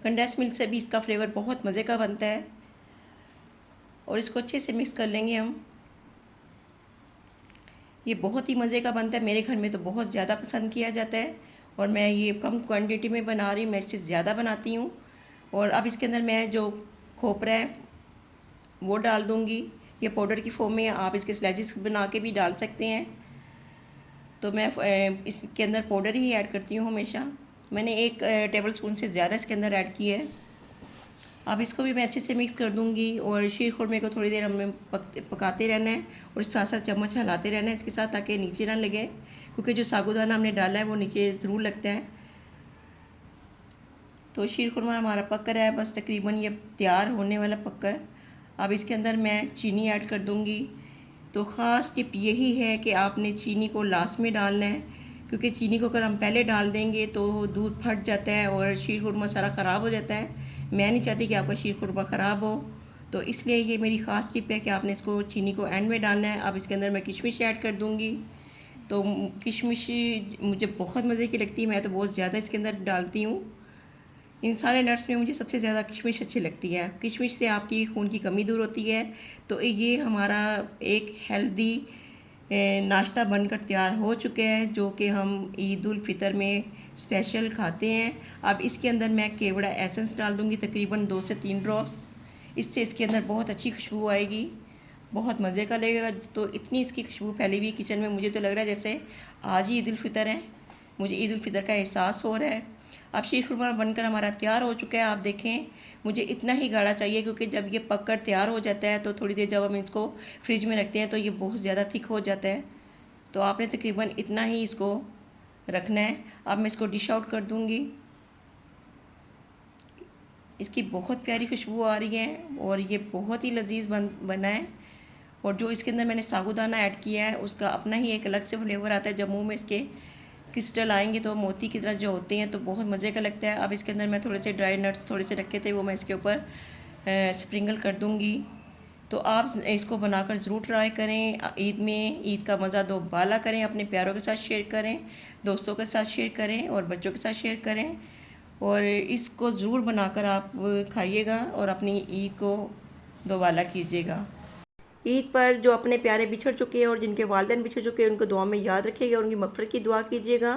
Condense milk से भी इसका फ्लेवर बहुत मज़े का बनता है। और इसको अच्छे से मिक्स कर लेंगे हम। ये बहुत ही मज़े का बनता है, मेरे घर में तो बहुत ज़्यादा पसंद किया जाता है और मैं ये कम क्वांटिटी में बना रही हूँ, मैं इससे ज़्यादा बनाती हूँ। और अब इसके अंदर मैं जो खोपरा है वो डाल दूँगी। ये पाउडर की फॉर्म में, आप इसके स्लाइसेस बना के भी डाल सकते हैं। तो मैं इसके अंदर पाउडर ही ऐड करती हूँ हमेशा। मैंने 1 टेबल स्पून से ज़्यादा इसके अंदर ऐड किया है। अब इसको भी मैं अच्छे से मिक्स कर दूंगी और शीर खुरमे को थोड़ी देर हमें पकाते रहना है और साथ साथ चम्मच हिलाते रहना है इसके साथ, ताकि नीचे ना लगे, क्योंकि जो साबूदाना हमने डाला है वो नीचे ज़रूर लगता है। तो शीर खुरमा हमारा पक रहा है, बस तकरीबन ये तैयार होने वाला पक्का है। अब इसके अंदर मैं चीनी ऐड कर दूंगी। तो ख़ास टिप यही है कि आपने चीनी को लास्ट में डालना है, क्योंकि चीनी को अगर हम पहले डाल देंगे तो दूध फट जाता है और शीर खुरमा सारा ख़राब हो जाता है। मैं नहीं चाहती कि आपका शीर खुरमा ख़राब हो, तो इसलिए ये मेरी ख़ास टिप है कि आपने इसको चीनी को एंड में डालना है। अब इसके अंदर मैं किशमिश ऐड कर दूँगी। तो किशमिश मुझे बहुत मज़े की लगती है, मैं तो बहुत ज़्यादा इसके अंदर डालती हूँ। इन सारे नट्स में मुझे सबसे ज़्यादा किशमिश अच्छी लगती है। किशमिश से आपकी खून की कमी दूर होती है। तो ये हमारा एक हेल्दी नाश्ता बनकर तैयार हो चुके हैं, जो कि हम ईद उल फितर में स्पेशल खाते हैं। अब इसके अंदर मैं केवड़ा एसेंस डाल दूँगी, तकरीबन 2 से 3 ड्रॉप्स। इससे इसके अंदर बहुत अच्छी खुशबू आएगी, बहुत मज़े का लगेगा। तो इतनी इसकी खुशबू फैली हुई किचन में, मुझे तो लग रहा है जैसे आज ही ईद उल फितर है। मुझे ईद उल फितर का एहसास हो रहा है। अब शीर खुरमा बनकर हमारा तैयार हो चुका है। आप देखें, मुझे इतना ही गाढ़ा चाहिए, क्योंकि जब ये पककर तैयार हो जाता है तो थोड़ी देर जब हम इसको फ्रिज में रखते हैं तो ये बहुत ज़्यादा थिक हो जाता है। तो आपने तकरीबन इतना ही इसको रखना है। अब मैं इसको डिश आउट कर दूँगी। इसकी बहुत प्यारी खुशबू आ रही है और ये बहुत ही लजीज बना है। और जो इसके अंदर मैंने साबूदाना ऐड किया है उसका अपना ही एक अलग से फ्लेवर आता है। जब मुँह में इसके क्रिस्टल आएंगे तो मोती की तरह जो होते हैं, तो बहुत मज़े का लगता है। अब इसके अंदर मैं थोड़े से ड्राई नट्स थोड़े से रखे थे, वो मैं इसके ऊपर स्प्रिंकल कर दूँगी। तो आप इसको बनाकर ज़रूर ट्राई करें। ईद में ईद का मज़ा दो बाला करें, अपने प्यारों के साथ शेयर करें, दोस्तों के साथ शेयर करें और बच्चों के साथ शेयर करें। और इसको ज़रूर बनाकर आप खाइएगा और अपनी ईद को दोबाला कीजिएगा। ईद पर जो अपने प्यारे बिछड़ चुके हैं और जिनके वालिदैन बिछड़ चुके हैं, उनको दुआ में याद रखिएगा, उनकी मग़फ़िरत की दुआ कीजिएगा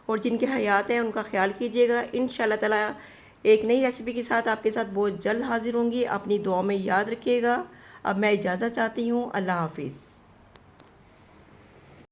और जिनके हयात हैं उनका ख्याल कीजिएगा। इंशाअल्लाह ताला एक नई रेसिपी के साथ आपके साथ बहुत जल्द हाजिर होंगी। अपनी दुआ में याद रखिएगा। अब मैं इजाज़त चाहती हूँ। अल्लाह हाफ़िज़।